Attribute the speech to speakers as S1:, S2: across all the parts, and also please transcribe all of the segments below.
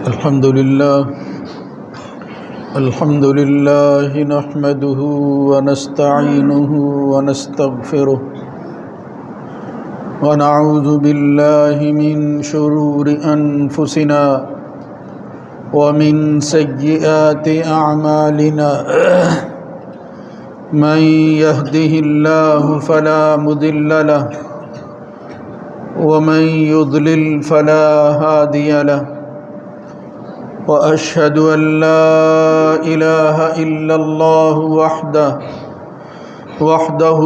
S1: الحمد لله نحمده ونستعينه ونستغفره ونعوذ بالله من شرور أنفسنا ومن سيئات أعمالنا من يهده الله فلا مضل له ومن يضلل فلا هادي له وأشهد أن لا إله إلا الله وحده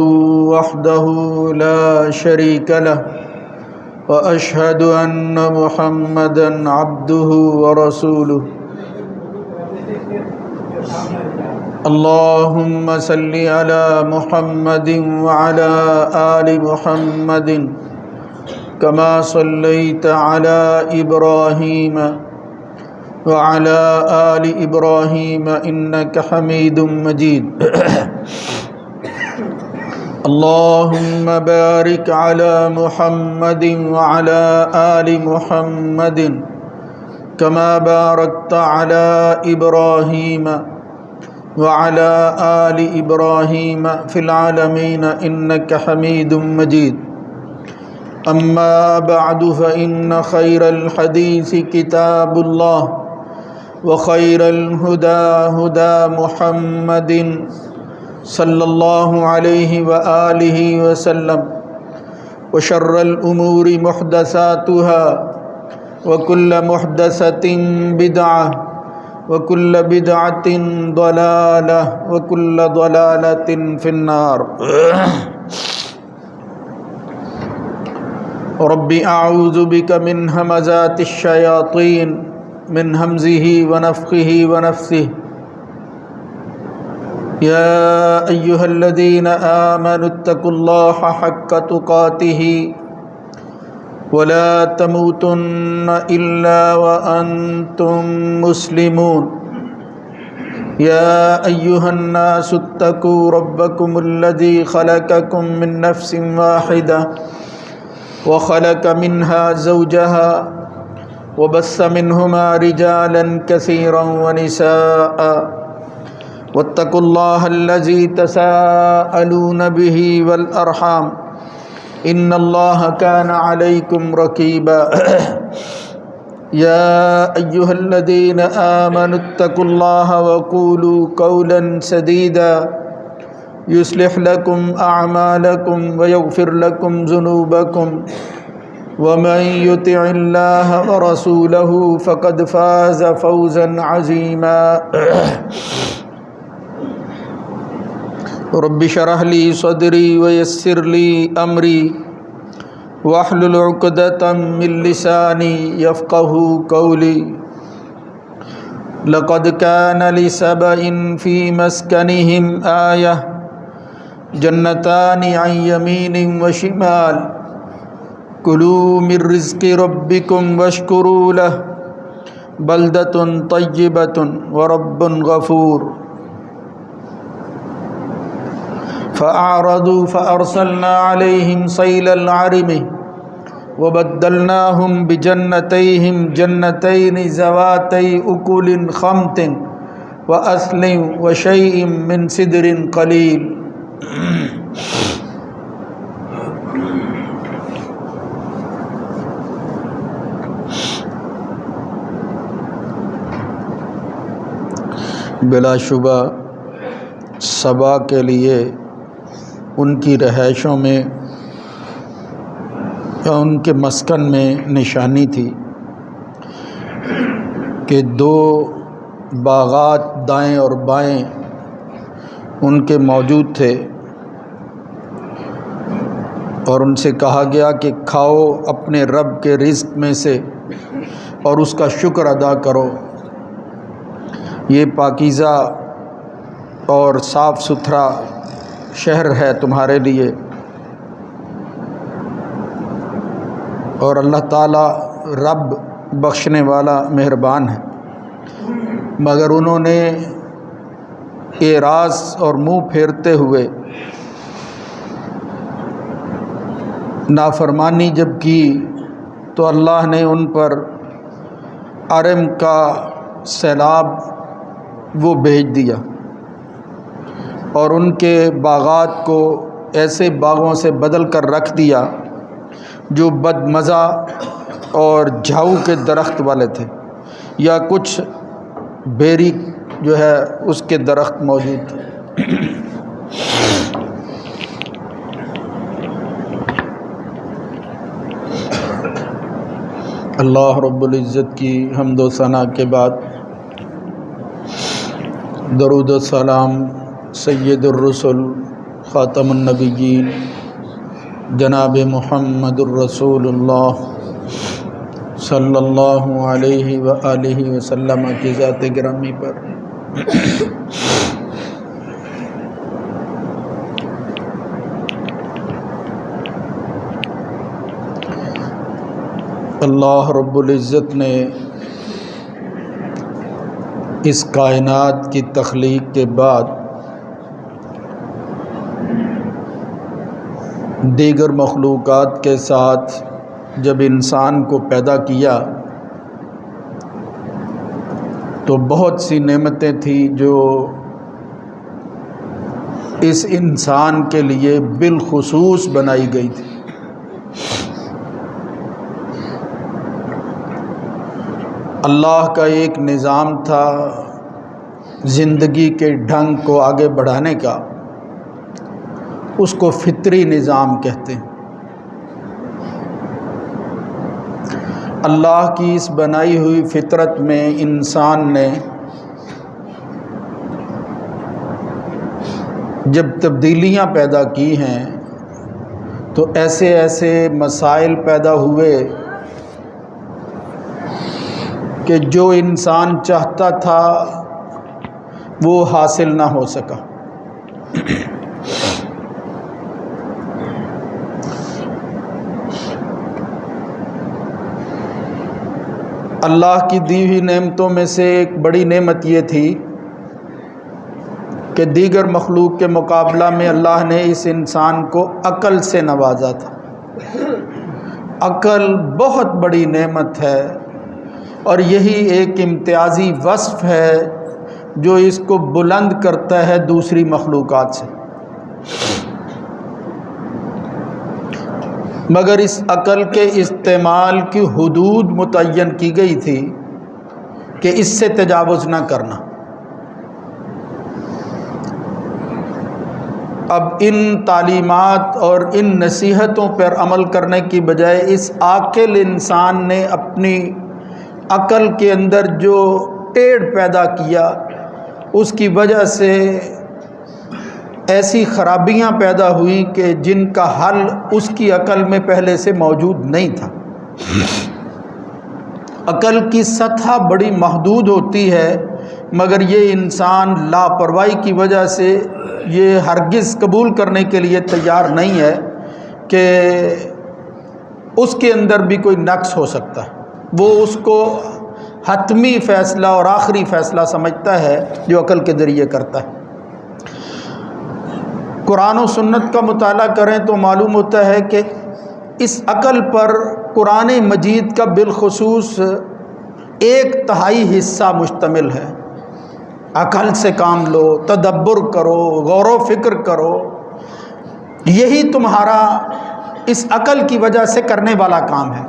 S1: لا شريك له وأشهد أن محمدًا عبده ورسوله اللهم صل على محمد وعلى آل محمد كما صليت على إبراهيم وعلى آل إبراهيم إنك حميد مجيد اللهم بارك على محمد وعلى آل محمد كما باركت على إبراهيم وعلى آل إبراهيم في العالمين إنك حميد مجيد أما بعد فإن خير الحديث كتاب الله وخير الهدى هدى محمد صلى الله عليه وآله وسلم وشر الأمور محدثاتها وكل محدثة بدعة وكل بدعة ضلالة وكل ضلالة في النار رب أعوذ بك من همزات الشياطين من همزه ونفخه ونفثه يا أيها الذين آمنوا اتقوا الله حق تقاته ولا تموتن إلا وأنتم مسلمون يا أيها الناس اتقوا ربكم الذي خلقكم من نفس واحدة وخلق منها زوجها وبث منهما رجالا كثيرا ونساء واتقوا الله الذي تساءلون به والأرحام إن الله كان عليكم رقيبا يا أيها الذين آمنوا اتقوا الله وقولوا قولا سديدا يصلح لكم أعمالكم ويغفر لكم ذنوبكم ومن يطع الله ورسوله فقد فاز فوزا عظيما رب اشرح لي صدري ويسر لي أمري واحلل عقدة من لساني يفقهوا قولي لقد كان لسبأ في مسكنهم آية جنتان عن يمين وشمال كلوا من رزق ربكم واشكروا له بلدة طيبة ورب غفور فأعرضوا فأرسلنا عليهم سيل العرم وبدلناهم بجنتيهم جنتين ذواتي أكل خمط وأثل وشيء من سدر قليل بلا شبہ سبا کے لیے ان کی رہائشوں میں یا ان کے مسکن میں نشانی تھی کہ دو باغات دائیں اور بائیں ان کے موجود تھے اور ان سے کہا گیا کہ کھاؤ اپنے رب کے رزق میں سے اور اس کا شکر ادا کرو، یہ پاکیزہ اور صاف ستھرا شہر ہے تمہارے لیے، اور اللہ تعالیٰ رب بخشنے والا مہربان ہے۔ مگر انہوں نے اعراض اور منہ پھیرتے ہوئے نافرمانی جب کی تو اللہ نے ان پر آرم کا سیلاب وہ بھیج دیا اور ان کے باغات کو ایسے باغوں سے بدل کر رکھ دیا جو بد مزہ اور جھاؤ کے درخت والے تھے، یا کچھ بیری جو ہے اس کے درخت موجود تھے۔ اللہ رب العزت کی حمد و ثنا کے بعد درود و سلام سید الرسل خاتم النبیین جناب محمد الرسول اللہ صلی اللہ علیہ وآلہ وسلم کی ذات گرامی پر اللہ رب العزت نے اس کائنات کی تخلیق کے بعد دیگر مخلوقات کے ساتھ جب انسان کو پیدا کیا تو بہت سی نعمتیں تھیں جو اس انسان کے لیے بالخصوص بنائی گئی تھی۔ اللہ کا ایک نظام تھا زندگی کے ڈھنگ کو آگے بڑھانے کا، اس کو فطری نظام کہتے ہیں۔ اللہ کی اس بنائی ہوئی فطرت میں انسان نے جب تبدیلیاں پیدا کی ہیں تو ایسے ایسے مسائل پیدا ہوئے کہ جو انسان چاہتا تھا وہ حاصل نہ ہو سکا۔ اللہ کی دی ہوئی نعمتوں میں سے ایک بڑی نعمت یہ تھی کہ دیگر مخلوق کے مقابلہ میں اللہ نے اس انسان کو عقل سے نوازا تھا۔ عقل بہت بڑی نعمت ہے اور یہی ایک امتیازی وصف ہے جو اس کو بلند کرتا ہے دوسری مخلوقات سے۔ مگر اس عقل کے استعمال کی حدود متعین کی گئی تھی کہ اس سے تجاوز نہ کرنا۔ اب ان تعلیمات اور ان نصیحتوں پر عمل کرنے کی بجائے اس عاقل انسان نے اپنی عقل کے اندر جو ٹیڑھ پیدا کیا، اس کی وجہ سے ایسی خرابیاں پیدا ہوئیں کہ جن کا حل اس کی عقل میں پہلے سے موجود نہیں تھا۔ عقل کی سطح بڑی محدود ہوتی ہے، مگر یہ انسان لاپرواہی کی وجہ سے یہ ہرگز قبول کرنے کے لیے تیار نہیں ہے کہ اس کے اندر بھی کوئی نقص ہو سکتا ہے۔ وہ اس کو حتمی فیصلہ اور آخری فیصلہ سمجھتا ہے جو عقل کے ذریعے کرتا ہے۔ قرآن و سنت کا مطالعہ کریں تو معلوم ہوتا ہے کہ اس عقل پر قرآن مجید کا بالخصوص 1/3 حصہ مشتمل ہے۔ عقل سے کام لو، تدبر کرو، غور و فکر کرو، یہی تمہارا اس عقل کی وجہ سے کرنے والا کام ہے۔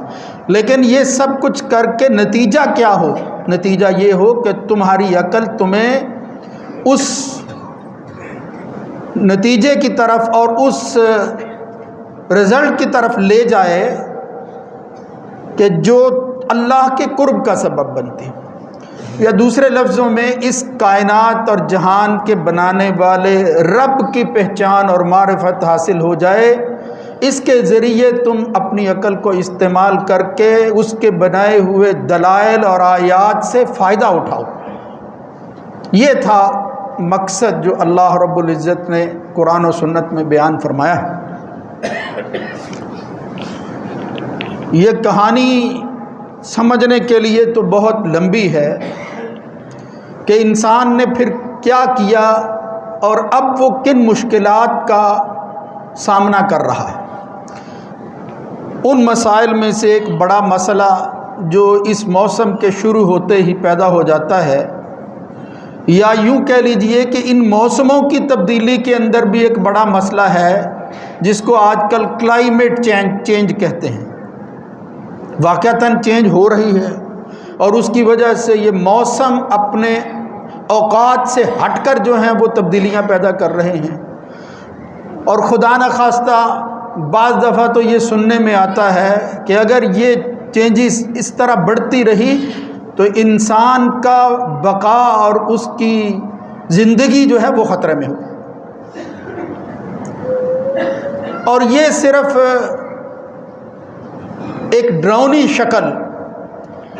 S1: لیکن یہ سب کچھ کر کے نتیجہ کیا ہو؟ نتیجہ یہ ہو کہ تمہاری عقل تمہیں اس نتیجے کی طرف اور اس رزلٹ کی طرف لے جائے کہ جو اللہ کے قرب کا سبب بنتی، یا دوسرے لفظوں میں اس کائنات اور جہان کے بنانے والے رب کی پہچان اور معرفت حاصل ہو جائے۔ اس کے ذریعے تم اپنی عقل کو استعمال کر کے اس کے بنائے ہوئے دلائل اور آیات سے فائدہ اٹھاؤ۔ یہ تھا مقصد جو اللہ رب العزت نے قرآن و سنت میں بیان فرمایا ہے۔ یہ کہانی سمجھنے کے لیے تو بہت لمبی ہے کہ انسان نے پھر کیا کیا اور اب وہ کن مشکلات کا سامنا کر رہا ہے۔ ان مسائل میں سے ایک بڑا مسئلہ جو اس موسم کے شروع ہوتے ہی پیدا ہو جاتا ہے، یا یوں کہہ لیجئے کہ ان موسموں کی تبدیلی کے اندر بھی ایک بڑا مسئلہ ہے جس کو آج کل کلائمیٹ چینج کہتے ہیں۔ واقعتاً چینج ہو رہی ہے اور اس کی وجہ سے یہ موسم اپنے اوقات سے ہٹ کر جو ہیں وہ تبدیلیاں پیدا کر رہے ہیں، اور خدا نخواستہ بعض دفعہ تو یہ سننے میں آتا ہے کہ اگر یہ چینجز اس طرح بڑھتی رہی تو انسان کا بقا اور اس کی زندگی جو ہے وہ خطرے میں ہو۔ اور یہ صرف ایک ڈراؤنی شکل،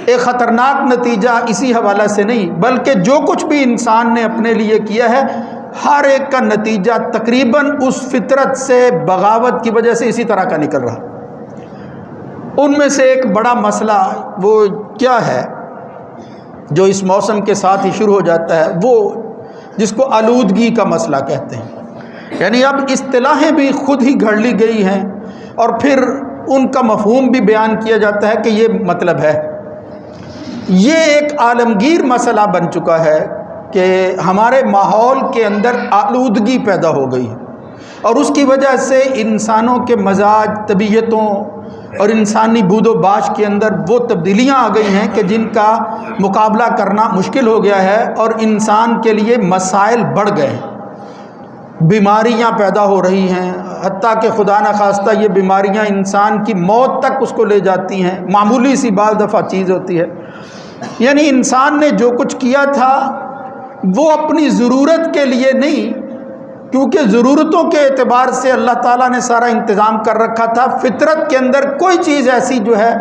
S1: ایک خطرناک نتیجہ اسی حوالے سے نہیں، بلکہ جو کچھ بھی انسان نے اپنے لیے کیا ہے ہر ایک کا نتیجہ تقریباً اس فطرت سے بغاوت کی وجہ سے اسی طرح کا نکل رہا۔ ان میں سے ایک بڑا مسئلہ وہ کیا ہے جو اس موسم کے ساتھ ہی شروع ہو جاتا ہے، وہ جس کو آلودگی کا مسئلہ کہتے ہیں۔ یعنی اب اصطلاحیں بھی خود ہی گھڑ لی گئی ہیں اور پھر ان کا مفہوم بھی بیان کیا جاتا ہے کہ یہ مطلب ہے۔ یہ ایک عالمگیر مسئلہ بن چکا ہے کہ ہمارے ماحول کے اندر آلودگی پیدا ہو گئی ہے، اور اس کی وجہ سے انسانوں کے مزاج، طبیعتوں اور انسانی بود و باش کے اندر وہ تبدیلیاں آ گئی ہیں کہ جن کا مقابلہ کرنا مشکل ہو گیا ہے، اور انسان کے لیے مسائل بڑھ گئے ہیں۔ بیماریاں پیدا ہو رہی ہیں، حتیٰ کہ خدا نخواستہ یہ بیماریاں انسان کی موت تک اس کو لے جاتی ہیں، معمولی سی بعض دفعہ چیز ہوتی ہے۔ یعنی انسان نے جو کچھ کیا تھا وہ اپنی ضرورت کے لیے نہیں، کیونکہ ضرورتوں کے اعتبار سے اللہ تعالیٰ نے سارا انتظام کر رکھا تھا۔ فطرت کے اندر کوئی چیز ایسی جو ہے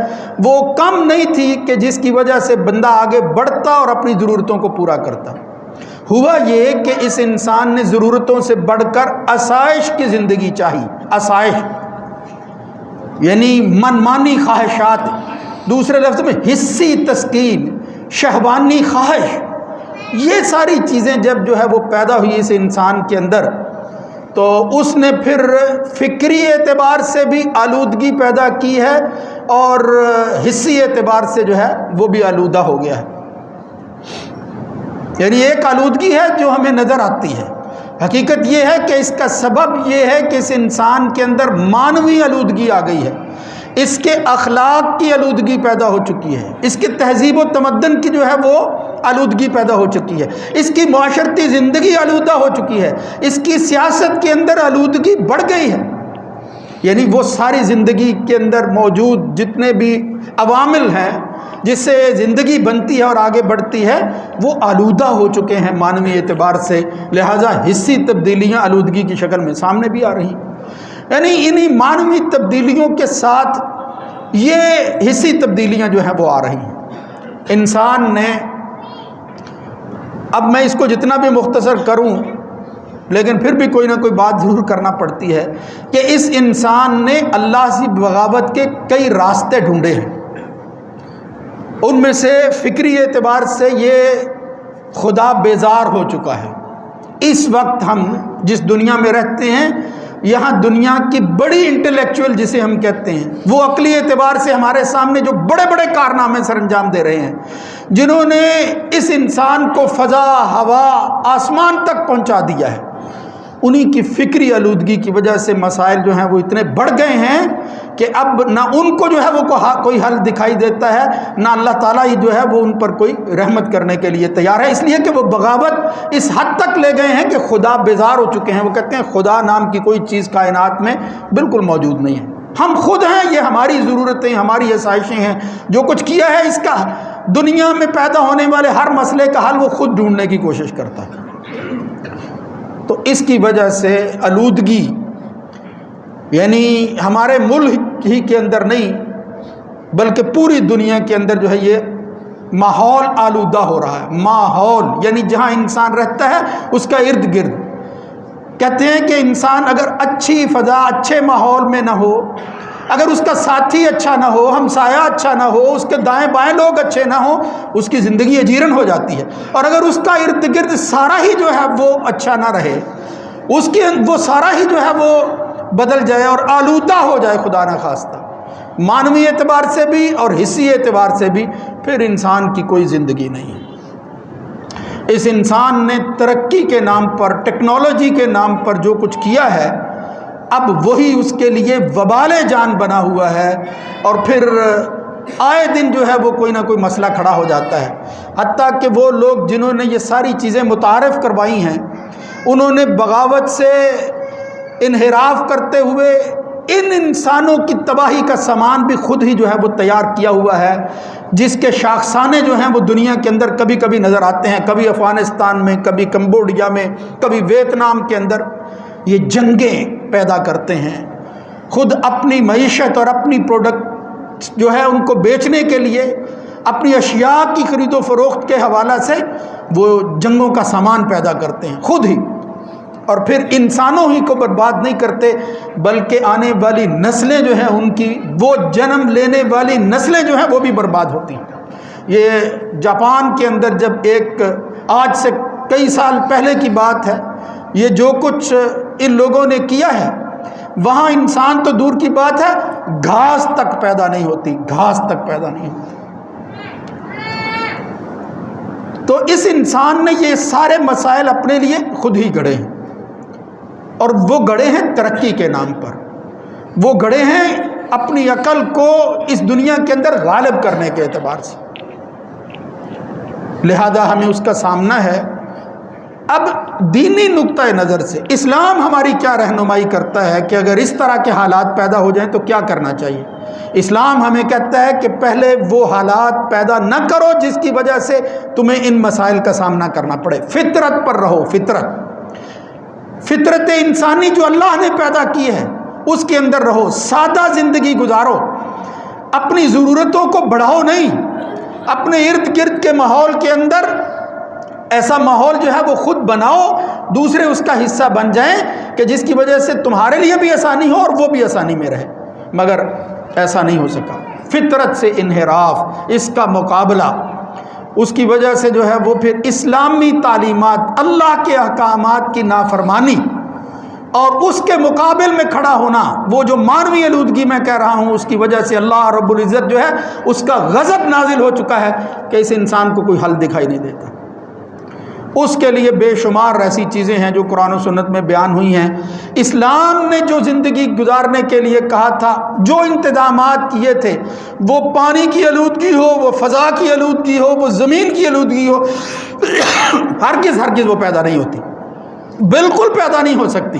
S1: وہ کم نہیں تھی کہ جس کی وجہ سے بندہ آگے بڑھتا اور اپنی ضرورتوں کو پورا کرتا۔ ہوا یہ کہ اس انسان نے ضرورتوں سے بڑھ کر آسائش کی زندگی چاہی۔ آسائش یعنی منمانی خواہشات، دوسرے لفظ میں حسی تسکین، شہوانی خواہش، یہ ساری چیزیں جب جو ہے وہ پیدا ہوئی اس انسان کے اندر، تو اس نے پھر فکری اعتبار سے بھی آلودگی پیدا کی ہے اور حسی اعتبار سے جو ہے وہ بھی آلودہ ہو گیا ہے۔ یعنی ایک آلودگی ہے جو ہمیں نظر آتی ہے، حقیقت یہ ہے کہ اس کا سبب یہ ہے کہ اس انسان کے اندر مانوی آلودگی آ گئی ہے، اس کے اخلاق کی آلودگی پیدا ہو چکی ہے، اس کے تہذیب و تمدن کی جو ہے وہ آلودگی پیدا ہو چکی ہے، اس کی معاشرتی زندگی آلودہ ہو چکی ہے، اس کی سیاست کے اندر آلودگی بڑھ گئی ہے۔ یعنی وہ ساری زندگی کے اندر موجود جتنے بھی عوامل ہیں جس سے زندگی بنتی ہے اور آگے بڑھتی ہے وہ آلودہ ہو چکے ہیں مانوی اعتبار سے، لہٰذا حسی تبدیلیاں آلودگی کی شکل میں سامنے بھی آ رہی ہیں۔ یعنی انہی مانوی تبدیلیوں کے ساتھ یہ حسی تبدیلیاں جو ہیں وہ آ رہی ہیں۔ انسان نے، اب میں اس کو جتنا بھی مختصر کروں لیکن پھر بھی کوئی نہ کوئی بات ضرور کرنا پڑتی ہے کہ اس انسان نے اللہ سے بغاوت کے کئی راستے ڈھونڈے ہیں۔ ان میں سے فکری اعتبار سے یہ خدا بیزار ہو چکا ہے۔ اس وقت ہم جس دنیا میں رہتے ہیں، یہاں دنیا کی بڑی انٹلیکچوئل جسے ہم کہتے ہیں، وہ عقلی اعتبار سے ہمارے سامنے جو بڑے بڑے کارنامے سر انجام دے رہے ہیں، جنہوں نے اس انسان کو فضا، ہوا، آسمان تک پہنچا دیا ہے، انہی کی فکری آلودگی کی وجہ سے مسائل جو ہیں وہ اتنے بڑھ گئے ہیں کہ اب نہ ان کو جو ہے وہ کوئی حل دکھائی دیتا ہے، نہ اللہ تعالیٰ ہی جو ہے وہ ان پر کوئی رحمت کرنے کے لیے تیار ہے، اس لیے کہ وہ بغاوت اس حد تک لے گئے ہیں کہ خدا بیزار ہو چکے ہیں۔ وہ کہتے ہیں خدا نام کی کوئی چیز کائنات میں بالکل موجود نہیں ہے، ہم خود ہیں، یہ ہماری ضرورتیں، ہماری آسائشیں ہیں، جو کچھ کیا ہے اس کا دنیا میں پیدا ہونے والے ہر مسئلے کا حل وہ خود ڈھونڈنے کی کوشش کرتا ہے۔ تو اس کی وجہ سے آلودگی یعنی ہمارے ملک ہی کے اندر نہیں بلکہ پوری دنیا کے اندر جو ہے یہ ماحول آلودہ ہو رہا ہے۔ ماحول یعنی جہاں انسان رہتا ہے اس کا ارد گرد، کہتے ہیں کہ انسان اگر اچھی فضا، اچھے ماحول میں نہ ہو، اگر اس کا ساتھی اچھا نہ ہو، ہمسایہ اچھا نہ ہو، اس کے دائیں بائیں لوگ اچھے نہ ہوں، اس کی زندگی اجیرن ہو جاتی ہے۔ اور اگر اس کا ارد گرد سارا ہی جو ہے وہ اچھا نہ رہے، وہ سارا ہی جو ہے وہ بدل جائے اور آلودہ ہو جائے خدا نخواستہ، معنوی اعتبار سے بھی اور حصی اعتبار سے بھی، پھر انسان کی کوئی زندگی نہیں ہے۔ اس انسان نے ترقی کے نام پر، ٹیکنالوجی کے نام پر جو کچھ کیا ہے، اب وہی اس کے لیے وبال جان بنا ہوا ہے، اور پھر آئے دن جو ہے وہ کوئی نہ کوئی مسئلہ کھڑا ہو جاتا ہے۔ حتیٰ کہ وہ لوگ جنہوں نے یہ ساری چیزیں متعارف کروائی ہیں، انہوں نے بغاوت سے انحراف کرتے ہوئے ان انسانوں کی تباہی کا سامان بھی خود ہی جو ہے وہ تیار کیا ہوا ہے، جس کے شاخسانے جو ہیں وہ دنیا کے اندر کبھی کبھی نظر آتے ہیں، کبھی افغانستان میں، کبھی کمبوڈیا میں، کبھی ویتنام کے اندر یہ جنگیں پیدا کرتے ہیں، خود اپنی معیشت اور اپنی پروڈکٹ جو ہے ان کو بیچنے کے لیے، اپنی اشیاء کی خرید و فروخت کے حوالہ سے وہ جنگوں کا سامان پیدا کرتے ہیں خود ہی، اور پھر انسانوں ہی کو برباد نہیں کرتے بلکہ آنے والی نسلیں جو ہیں ان کی، وہ جنم لینے والی نسلیں جو ہیں وہ بھی برباد ہوتی ہیں۔ یہ جاپان کے اندر جب ایک آج سے کئی سال پہلے کی بات ہے، یہ جو کچھ ان لوگوں نے کیا ہے، وہاں انسان تو دور کی بات ہے، گھاس تک پیدا نہیں ہوتی، گھاس تک پیدا نہیں ہوتی۔ تو اس انسان نے یہ سارے مسائل اپنے لیے خود ہی گڑھے ہیں، اور وہ گڑھے ہیں ترقی کے نام پر، وہ گڑھے ہیں اپنی عقل کو اس دنیا کے اندر غالب کرنے کے اعتبار سے، لہذا ہمیں اس کا سامنا ہے۔ اب دینی نقطہ نظر سے اسلام ہماری کیا رہنمائی کرتا ہے کہ اگر اس طرح کے حالات پیدا ہو جائیں تو کیا کرنا چاہیے؟ اسلام ہمیں کہتا ہے کہ پہلے وہ حالات پیدا نہ کرو جس کی وجہ سے تمہیں ان مسائل کا سامنا کرنا پڑے، فطرت پر رہو، فطرت انسانی جو اللہ نے پیدا کی ہے اس کے اندر رہو، سادہ زندگی گزارو، اپنی ضرورتوں کو بڑھاؤ نہیں، اپنے ارد گرد کے ماحول کے اندر ایسا ماحول جو ہے وہ خود بناؤ، دوسرے اس کا حصہ بن جائیں کہ جس کی وجہ سے تمہارے لیے بھی آسانی ہو اور وہ بھی آسانی میں رہے، مگر ایسا نہیں ہو سکا۔ فطرت سے انحراف، اس کا مقابلہ، اس کی وجہ سے جو ہے وہ پھر اسلامی تعلیمات، اللہ کے احکامات کی نافرمانی اور اس کے مقابل میں کھڑا ہونا، وہ جو معنوی آلودگی میں کہہ رہا ہوں، اس کی وجہ سے اللہ رب العزت جو ہے اس کا غضب نازل ہو چکا ہے کہ اس انسان کو کوئی حل دکھائی نہیں دیتا۔ اس کے لیے بے شمار ایسی چیزیں ہیں جو قرآن و سنت میں بیان ہوئی ہیں۔ اسلام نے جو زندگی گزارنے کے لیے کہا تھا، جو انتظامات کیے تھے، وہ پانی کی آلودگی ہو، وہ فضا کی آلودگی ہو، وہ زمین کی آلودگی ہو، ہرگز وہ پیدا نہیں ہوتی، بالکل پیدا نہیں ہو سکتی۔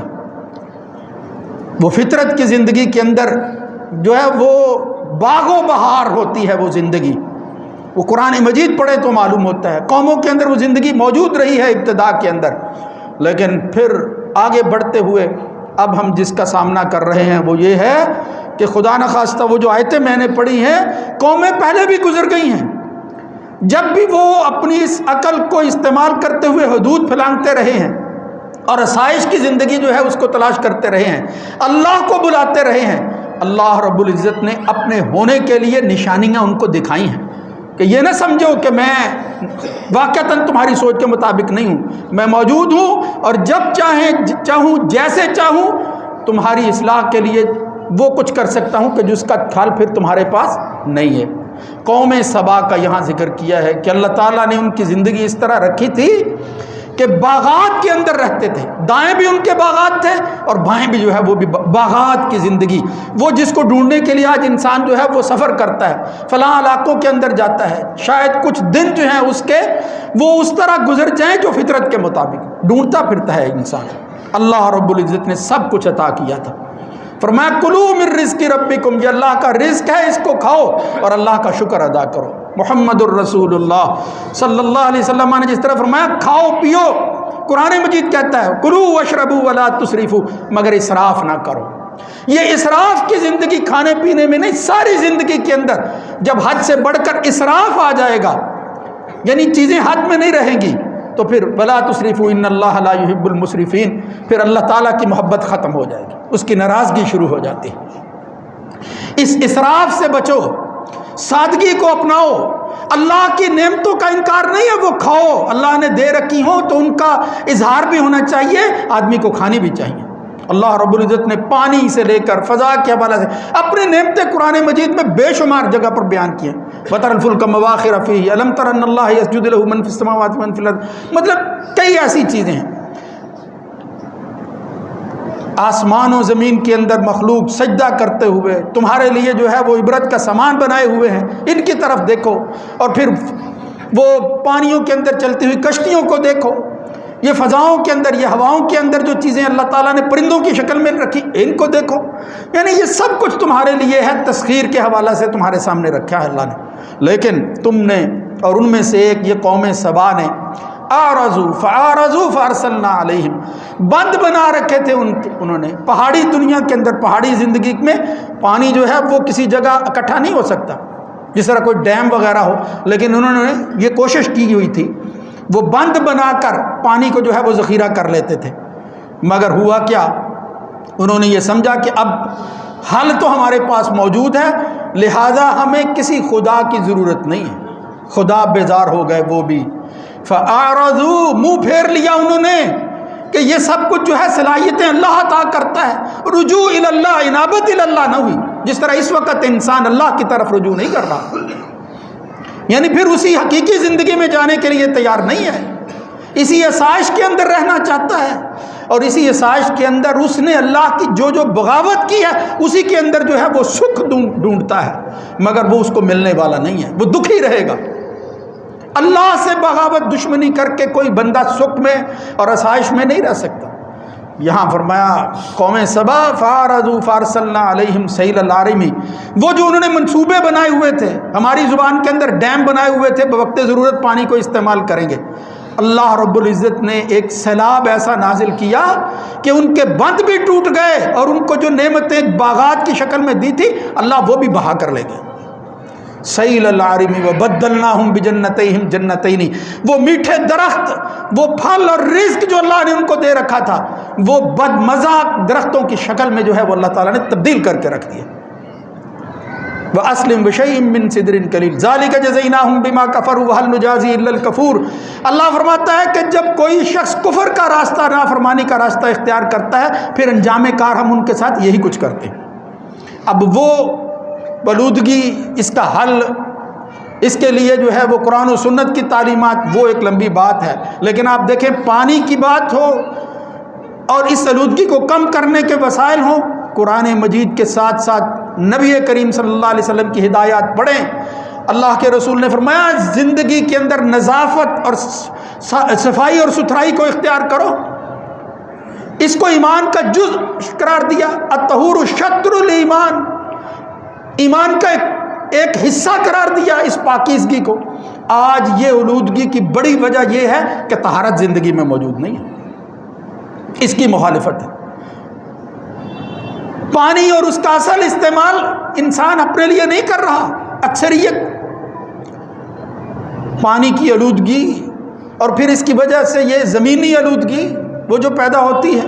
S1: وہ فطرت کی زندگی کے اندر جو ہے وہ باغ و بہار ہوتی ہے، وہ زندگی، وہ قرآن مجید پڑھے تو معلوم ہوتا ہے، قوموں کے اندر وہ زندگی موجود رہی ہے ابتدا کے اندر، لیکن پھر آگے بڑھتے ہوئے اب ہم جس کا سامنا کر رہے ہیں وہ یہ ہے کہ خدا نخواستہ وہ جو آیتیں میں نے پڑھی ہیں، قومیں پہلے بھی گزر گئی ہیں، جب بھی وہ اپنی اس عقل کو استعمال کرتے ہوئے حدود پھلانگتے رہے ہیں اور آسائش کی زندگی جو ہے اس کو تلاش کرتے رہے ہیں، اللہ کو بلاتے رہے ہیں، اللہ رب العزت نے اپنے ہونے کے لیے نشانیاں ان کو دکھائی ہیں کہ یہ نہ سمجھو کہ میں واقعتاً تمہاری سوچ کے مطابق نہیں ہوں، میں موجود ہوں اور جب چاہوں جیسے چاہوں تمہاری اصلاح کے لیے وہ کچھ کر سکتا ہوں کہ جس کا حل پھر تمہارے پاس نہیں ہے۔ قوم سبا کا یہاں ذکر کیا ہے کہ اللہ تعالیٰ نے ان کی زندگی اس طرح رکھی تھی کہ باغات کے اندر رہتے تھے، دائیں بھی ان کے باغات تھے اور بائیں بھی جو ہے وہ بھی باغات کی زندگی، وہ جس کو ڈھونڈنے کے لیے آج انسان جو ہے وہ سفر کرتا ہے، فلاں علاقوں کے اندر جاتا ہے، شاید کچھ دن جو ہیں اس کے وہ اس طرح گزر جائیں جو فطرت کے مطابق ڈھونڈتا پھرتا ہے انسان۔ اللہ رب العزت نے سب کچھ عطا کیا تھا، فرمایا کلوا من رزق ربکم، یہ اللہ کا رزق ہے، اس کو کھاؤ اور اللہ کا شکر ادا کرو۔ محمد الرسول اللہ صلی اللہ علیہ وسلم نے جس طرح فرمایا کھاؤ پیو، قرآن مجید کہتا ہے کلوا واشربوا ولا تسرفوا، مگر اسراف نہ کرو۔ یہ اسراف کی زندگی کھانے پینے میں نہیں، ساری زندگی کے اندر جب حد سے بڑھ کر اسراف آ جائے گا، یعنی چیزیں حد میں نہیں رہیں گی، تو پھر ولا تسرفوا ان اللہ لا يحب المسرفین، پھر اللہ تعالیٰ کی محبت ختم ہو جائے گی، اس کی ناراضگی شروع ہو جاتی ہے۔ اس اسراف سے بچو، سادگی کو اپناؤ، اللہ کی نعمتوں کا انکار نہیں ہے، وہ کھاؤ، اللہ نے دے رکھی ہوں تو ان کا اظہار بھی ہونا چاہیے، آدمی کو کھانی بھی چاہیے۔ اللہ رب العزت نے پانی سے لے کر فضا کے حوالے سے اپنی نعمتیں قرآن مجید میں بے شمار جگہ پر بیان کی ہیں۔ وَتَرَى الْفُلْكَ مَوَاخِرَ فِيهِ أَلَمْ تَرَ أَنَّ اللَّهَ يَسْجُدُ لَهُ مَنْ فِي السَّمَاوَاتِ وَمَنْ فِي الْأَرْضِ، مطلب کئی ایسی چیزیں ہیں۔ آسمان و زمین کے اندر مخلوق سجدہ کرتے ہوئے تمہارے لیے جو ہے وہ عبرت کا سامان بنائے ہوئے ہیں، ان کی طرف دیکھو، اور پھر وہ پانیوں کے اندر چلتی ہوئی کشتیوں کو دیکھو، یہ فضاؤں کے اندر، یہ ہواؤں کے اندر جو چیزیں اللہ تعالیٰ نے پرندوں کی شکل میں رکھی ان کو دیکھو، یعنی یہ سب کچھ تمہارے لیے ہے، تسخیر کے حوالے سے تمہارے سامنے رکھا ہے اللہ نے۔ لیکن تم نے اور ان میں سے ایک یہ قوم سبا نے اعرضوا فارسلنا علیہم، بند بنا رکھے تھے انہوں نے پہاڑی دنیا کے اندر، پہاڑی زندگی میں پانی جو ہے وہ کسی جگہ اکٹھا نہیں ہو سکتا جس طرح کوئی ڈیم وغیرہ ہو، لیکن انہوں نے یہ کوشش کی ہوئی تھی، وہ بند بنا کر پانی کو جو ہے وہ ذخیرہ کر لیتے تھے، مگر ہوا کیا، انہوں نے یہ سمجھا کہ اب حل تو ہمارے پاس موجود ہے، لہذا ہمیں کسی خدا کی ضرورت نہیں ہے، خدا بیزار ہو گئے وہ بھی، فَأَعْرَضُوا، منہ پھیر لیا انہوں نے کہ یہ سب کچھ جو ہے صلاحیتیں اللہ عطا کرتا ہے، رجوع اللہ، انابت اللہ نہ ہوئی، جس طرح اس وقت انسان اللہ کی طرف رجوع نہیں کر رہا، یعنی پھر اسی حقیقی زندگی میں جانے کے لیے تیار نہیں ہے، اسی آسائش کے اندر رہنا چاہتا ہے، اور اسی آسائش کے اندر اس نے اللہ کی جو بغاوت کی ہے اسی کے اندر جو ہے وہ سکھ ڈھونڈتا ہے، مگر وہ اس کو ملنے والا نہیں ہے، وہ دکھی رہے گا۔ اللہ سے بغاوت دشمنی کر کے کوئی بندہ سکھ میں اور آسائش میں نہیں رہ سکتا۔ یہاں فرمایا قوم سبا فارضوا فارسلنا علیہم سیل العارم، وہ جو انہوں نے منصوبے بنائے ہوئے تھے، ہماری زبان کے اندر ڈیم بنائے ہوئے تھے، بوقت ضرورت پانی کو استعمال کریں گے، اللہ رب العزت نے ایک سیلاب ایسا نازل کیا کہ ان کے بند بھی ٹوٹ گئے، اور ان کو جو نعمتیں باغات کی شکل میں دی تھی اللہ وہ بھی بہا کر لے گئے۔ سیل العارم وبدلناہم بجنتیہم جنتین، وہ میٹھے درخت، وہ پھل اور رزق جو اللہ نے ان کو دے رکھا تھا وہ بد مزہ درختوں کی شکل میں جو ہے وہ اللہ تعالیٰ نے تبدیل کر کے رکھ دیا۔ وَأَسْلِمْ بِشَيْءٍ مِّن سِدْرٍ قَلِيلٍ ذَلِكَ جَزَيْنَاهُمْ بِمَا كَفَرُوا وَهَلْ نُجَازِي إِلَّا الْكَفُورَ۔ اللہ فرماتا ہے کہ جب کوئی شخص کفر کا راستہ، نافرمانی کا راستہ اختیار کرتا ہے، پھر انجام کار ہم ان کے ساتھ یہی کچھ کرتے ہیں۔ اب وہ بلودگی، اس کا حل، اس کے لیے جو ہے وہ قرآن و سنت کی تعلیمات، وہ ایک لمبی بات ہے، لیکن آپ دیکھیں پانی کی بات ہو اور اس آلودگی کو کم کرنے کے وسائل ہوں، قرآن مجید کے ساتھ ساتھ نبی کریم صلی اللہ علیہ وسلم کی ہدایات پڑھیں۔ اللہ کے رسول نے فرمایا زندگی کے اندر نظافت اور صفائی اور ستھرائی کو اختیار کرو، اس کو ایمان کا جز قرار دیا، الطہور شطر الایمان، ایمان کا ایک حصہ قرار دیا اس پاکیزگی کو۔ آج یہ آلودگی کی بڑی وجہ یہ ہے کہ طہارت زندگی میں موجود نہیں ہے، اس کی مخالفت ہے۔ پانی اور اس کا اصل استعمال انسان اپنے لیے نہیں کر رہا، اکثریت پانی کی آلودگی، اور پھر اس کی وجہ سے یہ زمینی آلودگی وہ جو پیدا ہوتی ہے،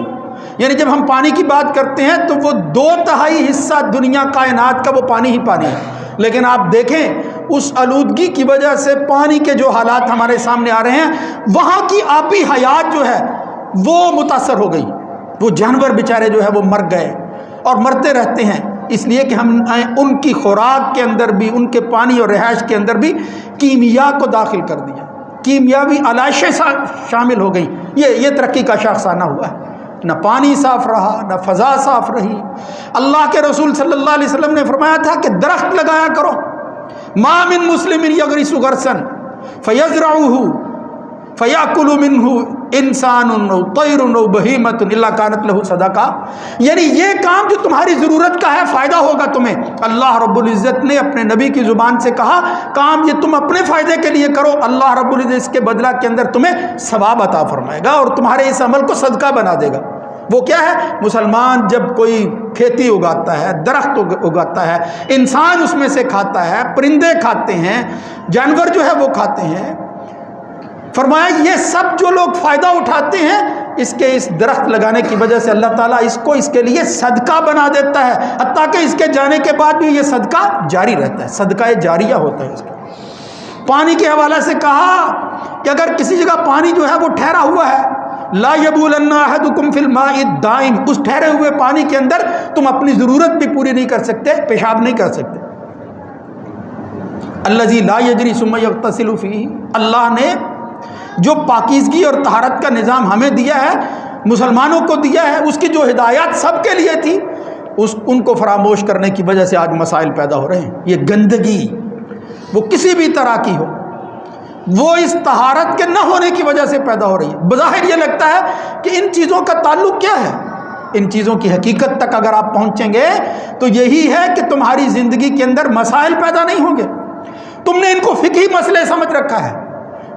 S1: یعنی جب ہم پانی کی بات کرتے ہیں تو وہ 2/3 حصہ دنیا کائنات کا وہ پانی ہی پانی ہے، لیکن آپ دیکھیں اس آلودگی کی وجہ سے پانی کے جو حالات ہمارے سامنے آ رہے ہیں، وہاں کی آبی حیات جو ہے وہ متاثر ہو گئی، وہ جانور بیچارے جو ہے وہ مر گئے اور مرتے رہتے ہیں، اس لیے کہ ہم ان کی خوراک کے اندر بھی، ان کے پانی اور رہائش کے اندر بھی کیمیا کو داخل کر دیا، کیمیاوی علائشیں شامل ہو گئیں۔ یہ ترقی کا شاخسانہ ہوا ہے، نہ پانی صاف رہا، نہ فضا صاف رہی۔ اللہ کے رسول صلی اللہ علیہ وسلم نے فرمایا تھا کہ درخت لگایا کرو، ما من مسلم یغرس غرسا فیزرعه فیاکل منہ انسان او طیر او بہیمۃ الا کانت لہ صدقہ، یعنی یہ کام جو تمہاری ضرورت کا ہے، فائدہ ہوگا تمہیں، اللہ رب العزت نے اپنے نبی کی زبان سے کہا کام یہ تم اپنے فائدے کے لیے کرو، اللہ رب العزت اس کے بدلہ کے اندر تمہیں ثواب عطا فرمائے گا اور تمہارے اس عمل کو صدقہ بنا دے گا۔ وہ کیا ہے؟ مسلمان جب کوئی کھیتی اگاتا ہے، درخت اگاتا ہے، انسان اس میں سے کھاتا ہے، پرندے کھاتے ہیں، جانور جو ہے وہ کھاتے ہیں، فرمایا یہ سب جو لوگ فائدہ اٹھاتے ہیں اس کے اس درخت لگانے کی وجہ سے اللہ تعالیٰ اس کو اس کے لیے صدقہ بنا دیتا ہے، حتیٰ کہ اس کے جانے کے بعد بھی یہ صدقہ جاری رہتا ہے، صدقہ جاریہ ہوتا ہے اس کا۔ پانی کے حوالے سے کہا کہ اگر کسی جگہ پانی جو ہے وہ ٹھہرا ہوا ہے لا یبولن احدکم فی الماء الدائم، اس ٹھہرے ہوئے پانی کے اندر تم اپنی ضرورت بھی پوری نہیں کر سکتے، پیشاب نہیں کر سکتے۔ الذی لا یجری ثم یغتسل فیہ، اللہ نے جو پاکیزگی اور طہارت کا نظام ہمیں دیا ہے، مسلمانوں کو دیا ہے، اس کی جو ہدایات سب کے لیے تھی، ان کو فراموش کرنے کی وجہ سے آج مسائل پیدا ہو رہے ہیں۔ یہ گندگی وہ کسی بھی طرح کی ہو، وہ اس طہارت کے نہ ہونے کی وجہ سے پیدا ہو رہی ہے۔ بظاہر یہ لگتا ہے کہ ان چیزوں کا تعلق کیا ہے، ان چیزوں کی حقیقت تک اگر آپ پہنچیں گے تو یہی ہے کہ تمہاری زندگی کے اندر مسائل پیدا نہیں ہوں گے۔ تم نے ان کو فقہی مسئلے سمجھ رکھا ہے،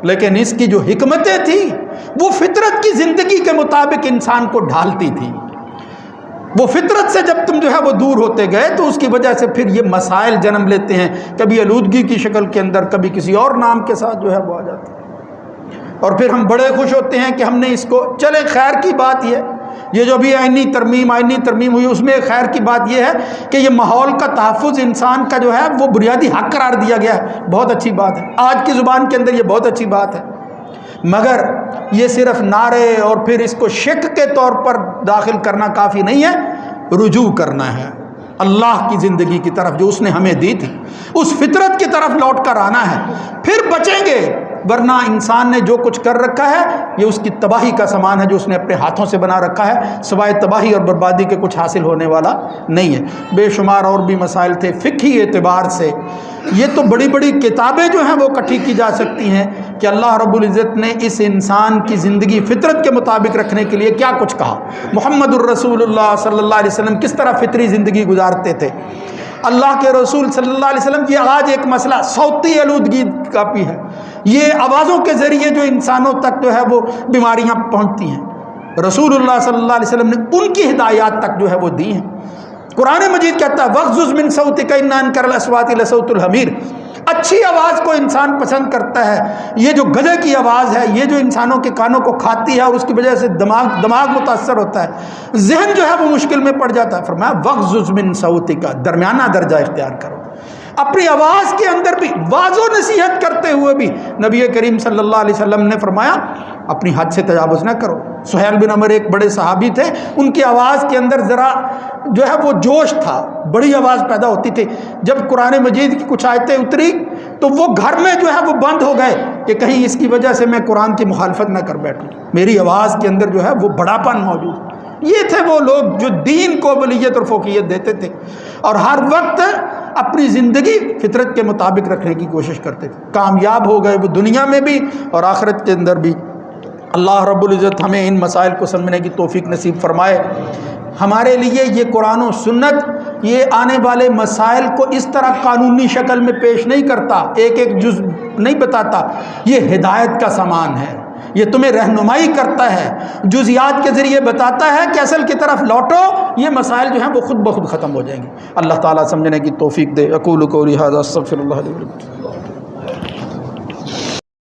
S1: لیکن اس کی جو حکمتیں تھیں وہ فطرت کی زندگی کے مطابق انسان کو ڈھالتی تھی۔ وہ فطرت سے جب تم جو ہے وہ دور ہوتے گئے تو اس کی وجہ سے پھر یہ مسائل جنم لیتے ہیں، کبھی آلودگی کی شکل کے اندر، کبھی کسی اور نام کے ساتھ جو ہے وہ آ جاتے ہیں، اور پھر ہم بڑے خوش ہوتے ہیں کہ ہم نے اس کو، چلے خیر کی بات یہ جو بھی آئینی ترمیم ہوئی، اس میں خیر کی بات یہ ہے کہ یہ ماحول کا تحفظ انسان کا جو ہے وہ بنیادی حق قرار دیا گیا ہے، بہت اچھی بات ہے، آج کی زبان کے اندر یہ بہت اچھی بات ہے، مگر یہ صرف نعرے اور پھر اس کو شک کے طور پر داخل کرنا کافی نہیں ہے، رجوع کرنا ہے اللہ کی زندگی کی طرف جو اس نے ہمیں دی تھی، اس فطرت کی طرف لوٹ کر آنا ہے، پھر بچیں گے، ورنہ انسان نے جو کچھ کر رکھا ہے یہ اس کی تباہی کا سامان ہے جو اس نے اپنے ہاتھوں سے بنا رکھا ہے، سوائے تباہی اور بربادی کے کچھ حاصل ہونے والا نہیں ہے۔ بے شمار اور بھی مسائل تھے فقہی اعتبار سے، یہ تو بڑی بڑی کتابیں جو ہیں وہ اکٹھی کی جا سکتی ہیں کہ اللہ رب العزت نے اس انسان کی زندگی فطرت کے مطابق رکھنے کے لیے کیا کچھ کہا، محمد الرسول اللہ صلی اللہ علیہ وسلم کس طرح فطری زندگی گزارتے تھے، اللہ کے رسول صلی اللہ علیہ وسلم کی آج ایک مسئلہ صوتی آلودگی کا بھی ہے، یہ آوازوں کے ذریعے جو انسانوں تک جو ہے وہ بیماریاں پہنچتی ہیں، رسول اللہ صلی اللہ علیہ وسلم نے ان کی ہدایات تک جو ہے وہ دی ہیں۔ قرآن مجید کہتا ہے وَغْضُضْ مِن صَوْتِكَ إِنَّ أَنكَرَ الْأَصْوَاتِ لَصَوْتُ الْحَمِيرِ، اچھی آواز کو انسان پسند کرتا ہے، یہ جو گدھے کی آواز ہے، یہ جو انسانوں کے کانوں کو کھاتی ہے اور اس کی وجہ سے دماغ متاثر ہوتا ہے، ذہن جو ہے وہ مشکل میں پڑ جاتا ہے۔ فرمایا وَغْضُضْ مِن صَوْتِكَ، درمیانہ درجہ اختیار کرو، اپنی آواز کے اندر بھی واضح و نصیحت کرتے ہوئے بھی نبی کریم صلی اللہ علیہ وسلم نے فرمایا اپنی حد سے تجاوز نہ کرو۔ سہیل بن عمر ایک بڑے صحابی تھے، ان کی آواز کے اندر ذرا جو ہے وہ جوش تھا، بڑی آواز پیدا ہوتی تھی، جب قرآن مجید کی کچھ آیتیں اتری تو وہ گھر میں جو ہے وہ بند ہو گئے کہ کہیں اس کی وجہ سے میں قرآن کی مخالفت نہ کر بیٹھوں، میری آواز کے اندر جو ہے وہ بڑاپن موجود۔ یہ تھے وہ لوگ جو دین کو اولویت اور فوقیت دیتے تھے اور ہر وقت اپنی زندگی فطرت کے مطابق رکھنے کی کوشش کرتے تھے، کامیاب ہو گئے وہ دنیا میں بھی اور آخرت کے اندر بھی۔ اللہ رب العزت ہمیں ان مسائل کو سمجھنے کی توفیق نصیب فرمائے۔ ہمارے لیے یہ قرآن و سنت یہ آنے والے مسائل کو اس طرح قانونی شکل میں پیش نہیں کرتا، ایک ایک جز نہیں بتاتا، یہ ہدایت کا سامان ہے، یہ تمہیں رہنمائی کرتا ہے، جزیات کے ذریعے بتاتا ہے کہ اصل کی طرف لوٹو، یہ مسائل جو ہیں وہ خود بخود ختم ہو جائیں گے۔ اللہ تعالیٰ سمجھنے کی توفیق دے۔ اقول قولی ھذا استغفر اللہ لی ولکم۔